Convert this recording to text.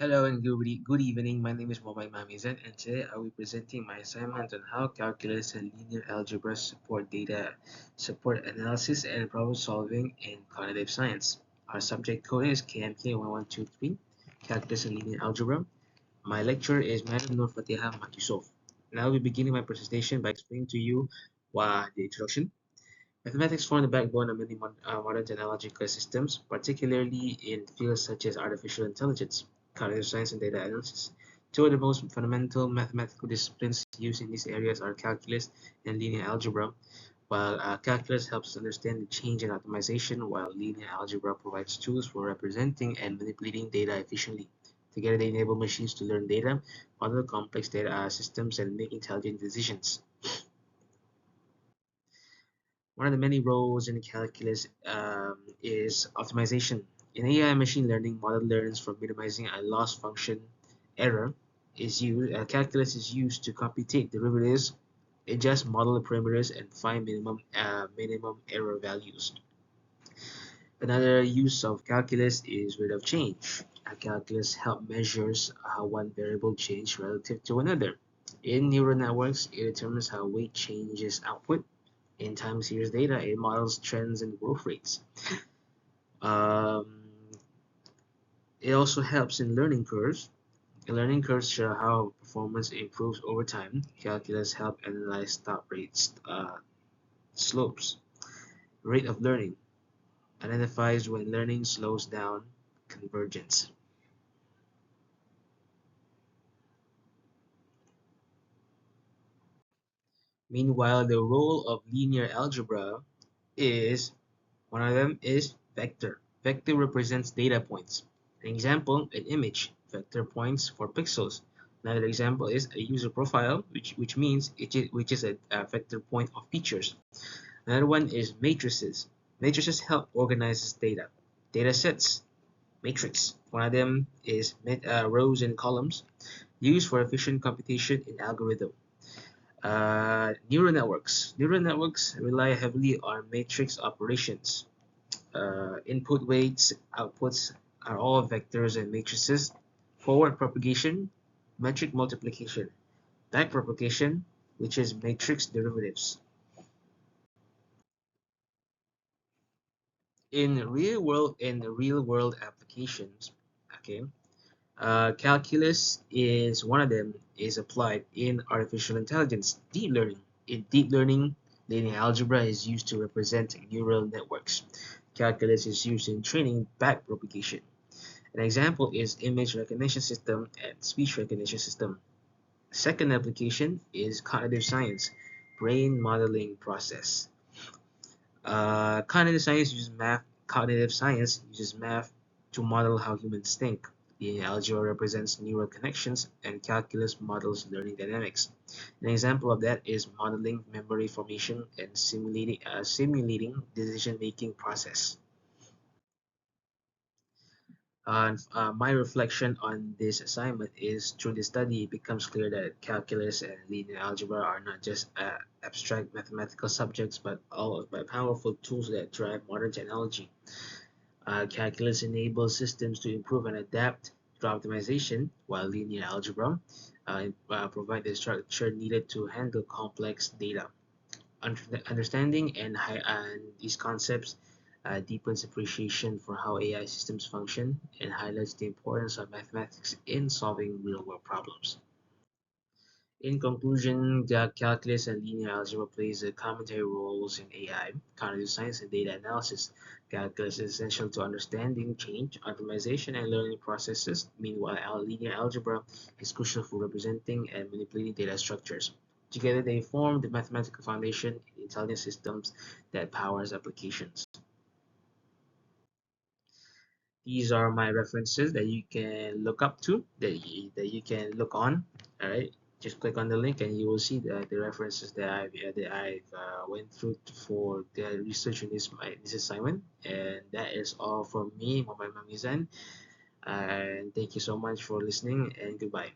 Hello and good evening. My name is Mobile Mamizan, and today I will be presenting my assignment on how calculus and linear algebra support analysis and problem solving in cognitive science. Our subject code is KMK1123, Calculus and Linear Algebra. My lecturer is Madam Nur Fatiha Matusov. And I will be beginning my presentation by explaining to you the introduction. Mathematics form the backbone of many modern technological systems, particularly in fields such as artificial intelligence, cognitive science, and data analysis. Two of the most fundamental mathematical disciplines used in these areas are calculus and linear algebra. While calculus helps us understand the change in optimization, while linear algebra provides tools for representing and manipulating data efficiently. Together, they enable machines to learn data, model complex data systems, and make intelligent decisions. One of the many roles in calculus is optimization. In AI machine learning, model learns from minimizing a loss function error. Calculus is used to computate derivatives, adjust model parameters, and find minimum error values. Another use of calculus is rate of change. Calculus helps measures how one variable changes relative to another. In neural networks, it determines how weight changes output. In time series data, it models trends and growth rates. Um, it also helps in learning curves. Learning curves show how performance improves over time. Calculus help analyze stop rates, slopes. Rate of learning identifies when learning slows down. Convergence. Meanwhile, the role of linear algebra is one of them is vector. Vector represents data points. An example, an image, vector points for pixels. Another example is a user profile, which means which is a vector point of features. Another one is matrices. Matrices help organize data. Data sets, matrix. One of them is rows and columns, used for efficient computation in algorithm. Neural networks. Neural networks rely heavily on matrix operations. Input weights, outputs are all vectors and matrices. Forward propagation, metric multiplication. Back propagation, which is matrix derivatives. In real world applications, okay, calculus is one of them is applied in artificial intelligence, deep learning. In deep learning, linear algebra is used to represent neural networks. Calculus is used in training back propagation. An example is image recognition system and speech recognition system. Second application is cognitive science, brain modeling process. Cognitive science uses math to model how humans think. The algebra represents neural connections, and calculus models learning dynamics. An example of that is modeling memory formation and simulating decision-making process. My reflection on this assignment is through the study, it becomes clear that calculus and linear algebra are not just abstract mathematical subjects, but powerful tools that drive modern technology. Calculus enables systems to improve and adapt to optimization, while linear algebra provide the structure needed to handle complex data. Understanding and these concepts deepens appreciation for how AI systems function and highlights the importance of mathematics in solving real-world problems. In conclusion, the calculus and linear algebra plays a complementary roles in AI, cognitive science, and data analysis. Calculus is essential to understanding change, optimization, and learning processes. Meanwhile, linear algebra is crucial for representing and manipulating data structures. Together, they form the mathematical foundation in intelligent systems that powers applications. These are my references that you can look up to, that you can look on. All right, just click on the link and you will see the references that I've went through for the research in this assignment. And that is all from me, Mohamed Mamizan. And thank you so much for listening, and goodbye.